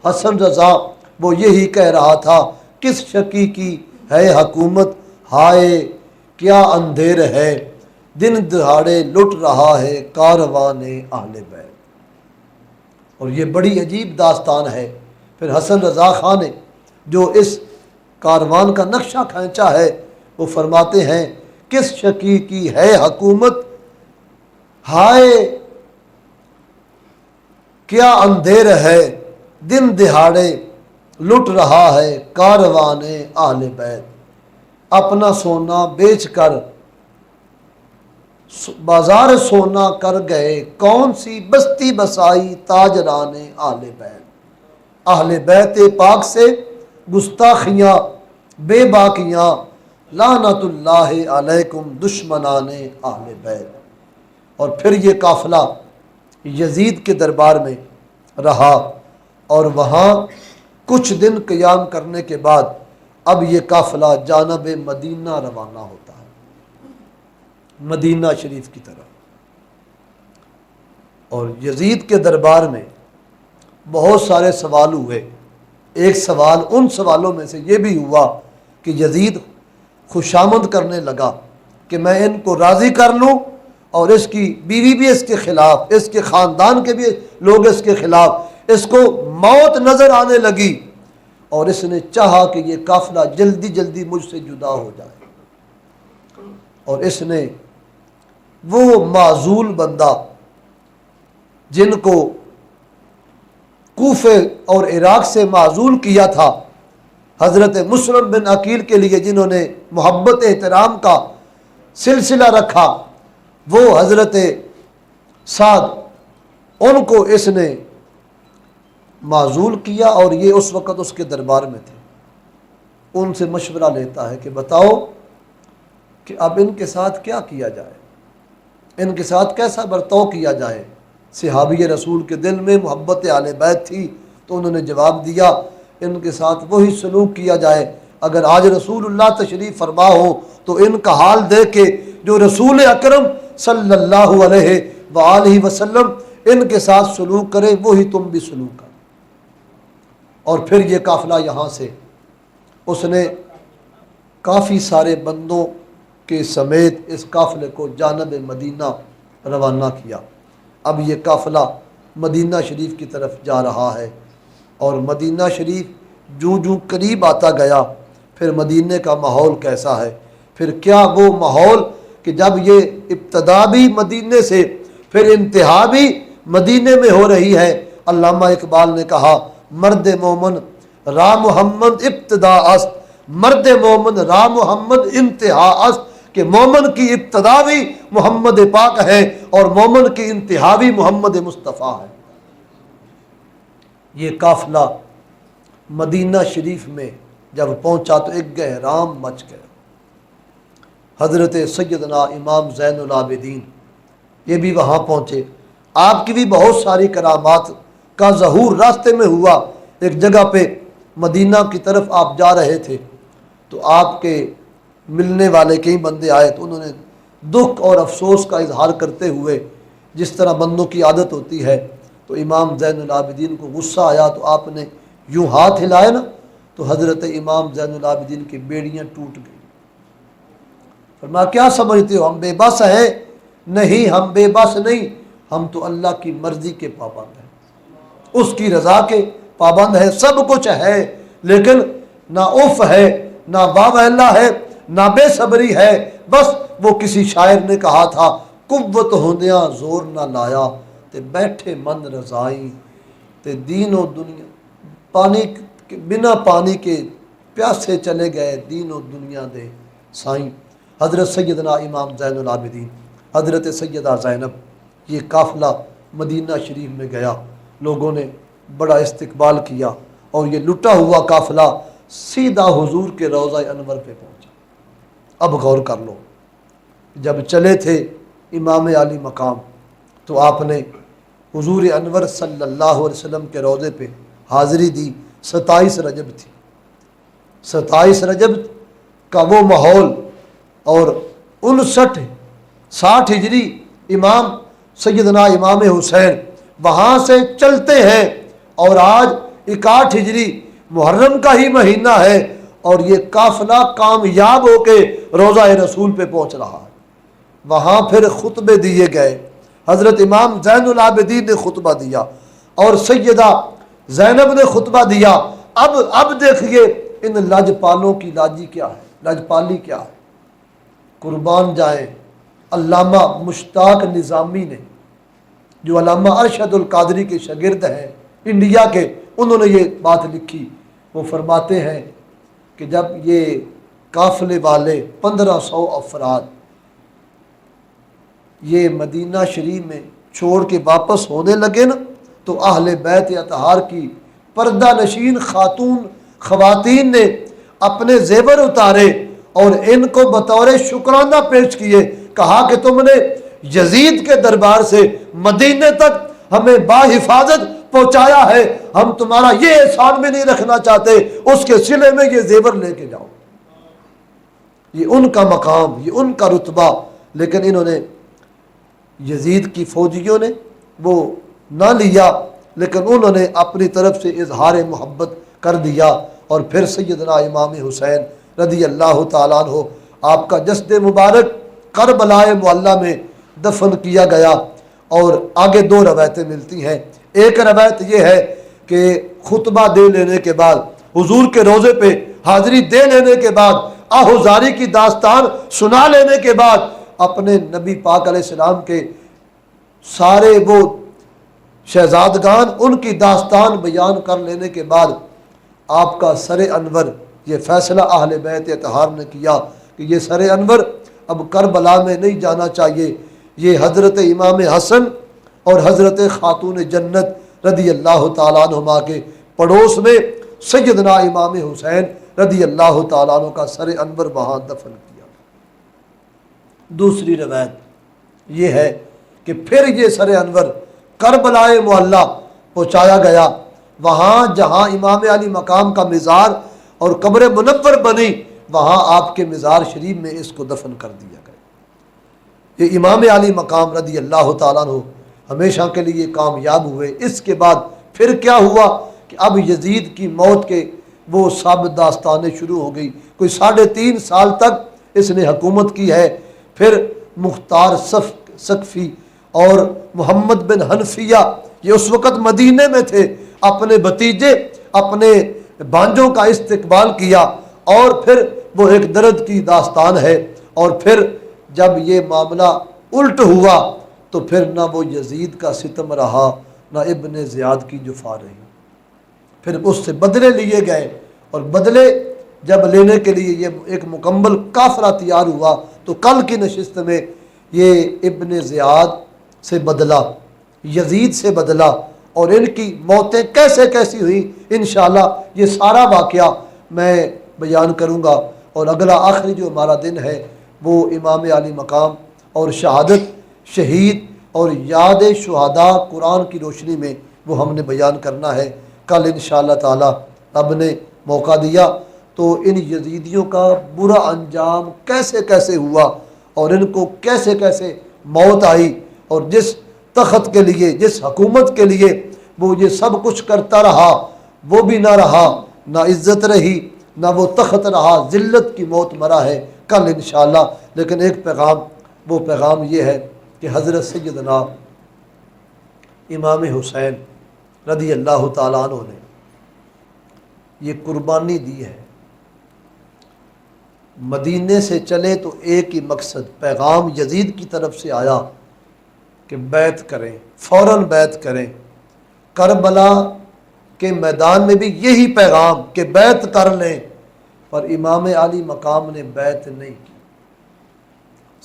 حسن رضا وہ یہی کہہ رہا تھا، کس شکی کی ہے حکومت، ہائے کیا اندھیر ہے، دن دہاڑے لٹ رہا ہے کاروان اہل بیت۔ اور یہ بڑی عجیب داستان ہے۔ پھر حسن رضا خان نے جو اس کاروان کا نقشہ کھینچا ہے وہ فرماتے ہیں، کس شکی کی ہے حکومت، ہائے کیا اندھیر ہے، دن دہاڑے لٹ رہا ہے کاروان اہل بیت۔ اپنا سونا بیچ کر بازار سونا کر گئے، کون سی بستی بسائی تاجران اہل بیت۔ اہل بیت پاک سے گستاخیاں بے باکیاں، لعنت اللہ علیکم دشمنان اہل بیت۔ اور پھر یہ قافلہ یزید کے دربار میں رہا، اور وہاں کچھ دن قیام کرنے کے بعد اب یہ قافلہ جانب مدینہ روانہ ہوتا ہے، مدینہ شریف کی طرف۔ اور یزید کے دربار میں بہت سارے سوال ہوئے۔ ایک سوال ان سوالوں میں سے یہ بھی ہوا کہ یزید خوشامد کرنے لگا کہ میں ان کو راضی کر لوں، اور اس کی بیوی بھی اس کے خلاف، اس کے خاندان کے بھی لوگ اس کے خلاف، اس کو موت نظر آنے لگی، اور اس نے چاہا کہ یہ قافلہ جلدی جلدی مجھ سے جدا ہو جائے۔ اور اس نے وہ معزول بندہ جن کو کوفے اور عراق سے معزول کیا تھا، حضرت مسلم بن عقیل کے لیے جنہوں نے محبت احترام کا سلسلہ رکھا، وہ حضرت سعد، ان کو اس نے معزول کیا، اور یہ اس وقت اس کے دربار میں تھے۔ ان سے مشورہ لیتا ہے کہ بتاؤ کہ اب ان کے ساتھ کیا کیا جائے، ان کے ساتھ کیسا برتاؤ کیا جائے۔ صحابی رسول کے دل میں محبت اہل بیت تھی، تو انہوں نے جواب دیا ان کے ساتھ وہی سلوک کیا جائے۔ اگر آج رسول اللہ تشریف فرما ہو تو ان کا حال دیکھ کے جو رسول اکرم صلی اللہ علیہ وآلہ وسلم ان کے ساتھ سلوک کرے، وہی تم بھی سلوک کرو۔ اور پھر یہ قافلہ یہاں سے اس نے کافی سارے بندوں کے سمیت اس قافلے کو جانب مدینہ روانہ کیا۔ اب یہ قافلہ مدینہ شریف کی طرف جا رہا ہے، اور مدینہ شریف جوں جوں قریب آتا گیا، پھر مدینہ کا ماحول کیسا ہے، پھر کیا وہ ماحول کہ جب یہ ابتدا بھی مدینہ سے پھر انتہا بھی مدینہ میں ہو رہی ہے۔ علامہ اقبال نے کہا، مرد مومن را محمد ابتدا است، مرد مومن را محمد انتہا است، کہ مومن کی ابتدا بھی محمد پاک ہے اور مومن کی انتہا بھی محمد مصطفیٰ ہے۔ یہ قافلہ مدینہ شریف میں جب پہنچا تو ایک گہرام مچ گیا۔ حضرت سیدنا امام زین العابدین یہ بھی وہاں پہنچے، آپ کی بھی بہت ساری کرامات کا ظہور راستے میں ہوا۔ ایک جگہ پہ مدینہ کی طرف آپ جا رہے تھے تو آپ کے ملنے والے کئی بندے آئے، تو انہوں نے دکھ اور افسوس کا اظہار کرتے ہوئے، جس طرح بندوں کی عادت ہوتی ہے، تو امام زین العابدین کو غصہ آیا تو آپ نے یوں ہاتھ ہلائے نا، تو حضرت امام زین العابدین کی بیڑیاں ٹوٹ گئی۔ فرمایا کیا سمجھتے ہو ہم بے بس ہیں؟ نہیں، ہم بے بس نہیں، ہم تو اللہ کی مرضی کے پابند ہیں، اس کی رضا کے پابند ہیں، سب کچھ ہے، لیکن نہ اف ہے، نہ واہ اللہ ہے، نہ بے صبری ہے۔ بس وہ کسی شاعر نے کہا تھا، قوت ہوندیاں زور نہ لایا، تے بیٹھے من رضائی، تے دین و دنیا پانی بنا پانی کے پیاسے چلے گئے، دین و دنیا دے سائیں۔ حضرت سیدنا امام زین العابدین، حضرت سیدہ زینب، یہ قافلہ مدینہ شریف میں گیا، لوگوں نے بڑا استقبال کیا، اور یہ لٹا ہوا قافلہ سیدھا حضور کے روضہ انور پہ پہنچا۔ اب غور کر لو، جب چلے تھے امام علی مقام تو آپ نے حضور انور صلی اللہ علیہ وسلم کے روضے پہ حاضری دی۔ 27 رجب تھی، 27 رجب کا وہ ماحول، اور 60 ہجری امام سیدنا امام حسین وہاں سے چلتے ہیں، اور آج 61 ہجری محرم کا ہی مہینہ ہے اور یہ قافلہ کامیاب ہو کے روضہ رسول پہ پہنچ رہا ہے۔ وہاں پھر خطبے دیے گئے، حضرت امام زین العابدین نے خطبہ دیا اور سیدہ زینب نے خطبہ دیا۔ اب دیکھیے ان لاجپالوں کی لاجی کیا ہے، لاجپالی کیا ہے۔ قربان جائیں علامہ مشتاق نظامی نے، جو علامہ ارشد القادری کے شاگرد ہیں انڈیا کے، انہوں نے یہ بات لکھی۔ وہ فرماتے ہیں کہ جب یہ قافلے والے 1500 افراد یہ مدینہ شریف میں چھوڑ کے واپس ہونے لگے نا، تو اہل بیت اطہار کی پردہ نشین خواتین نے اپنے زیور اتارے اور ان کو بطور شکرانہ پیش کیے، کہا کہ تم نے یزید کے دربار سے مدینے تک ہمیں باحفاظت پہنچایا ہے، ہم تمہارا یہ احسان بھی نہیں رکھنا چاہتے، اس کے صلے میں یہ زیور لے کے جاؤ۔ یہ ان کا مقام، یہ ان کا رتبہ، لیکن انہوں نے یزید کی فوجیوں نے وہ نہ لیا، لیکن انہوں نے اپنی طرف سے اظہار محبت کر دیا۔ اور پھر سیدنا امام حسین رضی اللہ تعالیٰ عنہ، آپ کا جسد مبارک کربلا معلیٰ میں دفن کیا گیا۔ اور آگے 2 روایتیں ملتی ہیں۔ ایک روایت یہ ہے کہ خطبہ دے لینے کے بعد، حضور کے روضے پہ حاضری دے لینے کے بعد، آہوزاری کی داستان سنا لینے کے بعد، اپنے نبی پاک علیہ السلام کے سارے وہ شہزادگان ان کی داستان بیان کر لینے کے بعد، آپ کا سر انور، یہ فیصلہ اہل بیت اطہار نے کیا کہ یہ سر انور اب کربلا میں نہیں جانا چاہیے، یہ حضرت امام حسن اور حضرت خاتون جنت رضی اللہ تعالیٰ عنہما کے پڑوس میں سیدنا امام حسین رضی اللہ تعالیٰ عنہ کا سر انور وہاں دفن کیا۔ دوسری روایت یہ ہے کہ پھر یہ سر انور کربلا معلیٰ پہنچایا گیا، وہاں جہاں امام علی مقام کا مزار اور قبر منور بنی، وہاں آپ کے مزار شریف میں اس کو دفن کر دیا گیا۔ یہ امام علی مقام رضی اللہ تعالیٰ عنہ ہمیشہ کے لیے کامیاب ہوئے۔ اس کے بعد پھر کیا ہوا کہ اب یزید کی موت کے وہ سب داستانیں شروع ہو گئی۔ کوئی 3.5 سال تک اس نے حکومت کی ہے۔ پھر مختار سقفی اور محمد بن حنفیہ یہ اس وقت مدینے میں تھے، اپنے بھتیجے اپنے بانجوں کا استقبال کیا، اور پھر وہ ایک درد کی داستان ہے۔ اور پھر جب یہ معاملہ الٹ ہوا تو پھر نہ وہ یزید کا ستم رہا، نہ ابن زیاد کی جفا رہی، پھر اس سے بدلے لیے گئے۔ اور بدلے جب لینے کے لیے یہ ایک مکمل قافلہ تیار ہوا تو کل کی نشست میں یہ ابن زیاد سے بدلا، یزید سے بدلا، اور ان کی موتیں کیسے کیسی ہوئی انشاءاللہ یہ سارا واقعہ میں بیان کروں گا۔ اور اگلا آخری جو ہمارا دن ہے وہ امام علی مقام اور شہادت، شہید اور یاد شہداء قرآن کی روشنی میں وہ ہم نے بیان کرنا ہے کل انشاءاللہ تعالی۔ رب نے موقع دیا تو ان یزیدیوں کا برا انجام کیسے کیسے ہوا اور ان کو کیسے کیسے موت آئی، اور جس تخت کے لیے، جس حکومت کے لیے وہ یہ سب کچھ کرتا رہا، وہ بھی نہ رہا، نہ عزت رہی، نہ وہ تخت رہا، ذلت کی موت مرا ہے کل انشاءاللہ۔ لیکن ایک پیغام، وہ پیغام یہ ہے کہ حضرت سیدنا امام حسین رضی اللہ تعالیٰ عنہ نے یہ قربانی دی ہے۔ مدینے سے چلے تو ایک ہی مقصد، پیغام یزید کی طرف سے آیا کہ بیعت کریں، فوراً بیعت کریں۔ کربلا کے میدان میں بھی یہی پیغام کہ بیعت کر لیں، پر امام علی مقام نے بیعت نہیں کی۔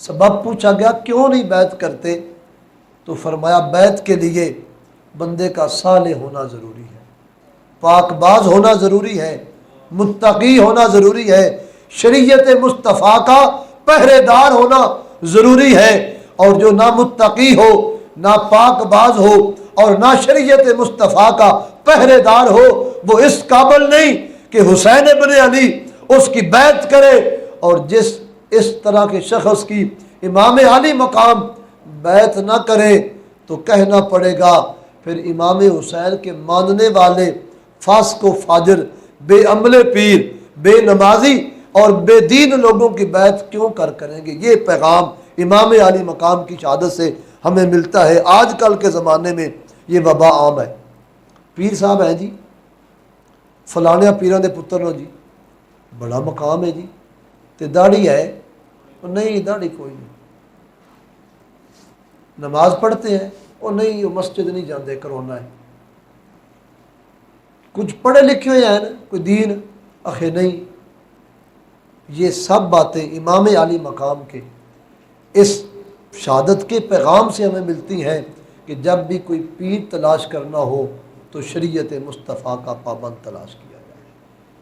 سبب پوچھا گیا کیوں نہیں بیعت کرتے، تو فرمایا بیعت کے لیے بندے کا صالح ہونا ضروری ہے، پاک باز ہونا ضروری ہے، متقی ہونا ضروری ہے، شریعت مصطفیٰ کا پہرے دار ہونا ضروری ہے۔ اور جو نہ متقی ہو، نہ پاک باز ہو اور نہ شریعت مصطفیٰ کا پہرے دار ہو، وہ اس قابل نہیں کہ حسین ابن علی اس کی بیعت کرے۔ اور جس اس طرح کے شخص کی امام علی مقام بیعت نہ کرے تو کہنا پڑے گا پھر امام حسین کے ماننے والے فاسق و فاجر، بے عمل پیر، بے نمازی اور بے دین لوگوں کی بیعت کیوں کریں گے؟ یہ پیغام امام عالی مقام کی شہادت سے ہمیں ملتا ہے۔ آج کل کے زمانے میں یہ وبا عام ہے۔ پیر صاحب ہیں جی، فلانے پیران دے پتر نو جی، بڑا مقام ہے جی، تے داڑھی ہے؟ نہیں، داڑھی کوئی نہیں۔ نماز پڑھتے ہیں؟ وہ نہیں، وہ مسجد نہیں جاندے، کرونا ہے۔ کچھ پڑھے لکھے ہوئے ہیں نا، کوئی دین؟ آخر نہیں۔ یہ سب باتیں امام عالی مقام کے اس شہادت کے پیغام سے ہمیں ملتی ہیں کہ جب بھی کوئی پیر تلاش کرنا ہو تو شریعت مصطفیٰ کا پابند تلاش کیا جائے۔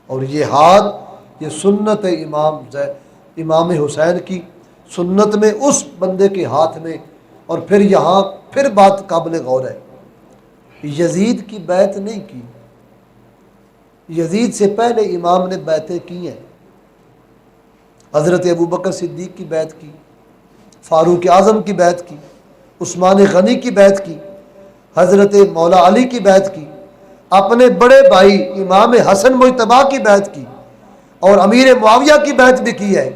اور یہ ہاتھ، یہ سنت امام حسین کی سنت میں اس بندے کے ہاتھ میں۔ اور پھر یہاں پھر بات قابل غور ہے، یزید کی بیعت نہیں کی، یزید سے پہلے امام نے بیعتیں کی ہیں۔ حضرت ابوبکر صدیق کی بیعت کی، فاروق اعظم کی بیعت کی، عثمان غنی کی بیعت کی، حضرت مولا علی کی بیعت کی، اپنے بڑے بھائی امام حسن مجتبیٰ کی بیعت کی، اور امیر معاویہ کی بیعت بھی کی ہے۔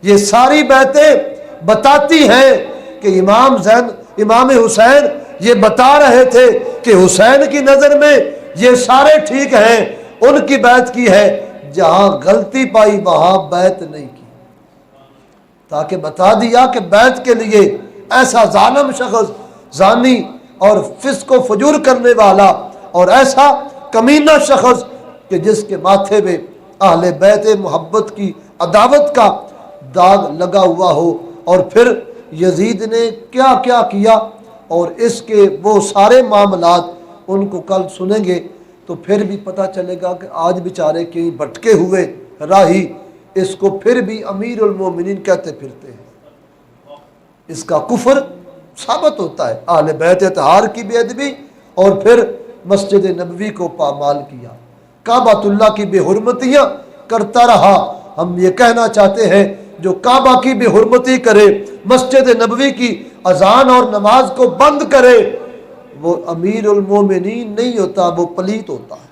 یہ ساری بیعتیں بتاتی ہیں کہ امام حسین یہ بتا رہے تھے کہ حسین کی نظر میں یہ سارے ٹھیک ہیں، ان کی بیعت کی ہے، جہاں غلطی پائی وہاں بیعت نہیں کی، تاکہ بتا دیا کہ بیعت کے لیے ایسا ظالم شخص، زانی اور فسق و فجور کرنے والا، اور ایسا کمینہ شخص کہ جس کے ماتھے میں اہل بیت محبت کی عداوت کا داغ لگا ہوا ہو۔ اور پھر یزید نے کیا کیا کیا، اور اس کے وہ سارے معاملات ان کو کل سنیں گے تو پھر بھی پتہ چلے گا کہ آج بیچارے کہیں بھٹکے ہوئے راہی اس کو پھر بھی امیر المومنین کہتے پھرتے ہیں۔ اس کا کفر ثابت ہوتا ہے، اہل بیت اطہار کی بے ادبی، اور پھر مسجد نبوی کو پامال کیا، کعبۃ اللہ کی بے حرمتیاں کرتا رہا۔ ہم یہ کہنا چاہتے ہیں جو کعبہ کی بے حرمتی کرے، مسجد نبوی کی اذان اور نماز کو بند کرے، وہ امیر المومنین نہیں ہوتا، وہ پلیت ہوتا ہے۔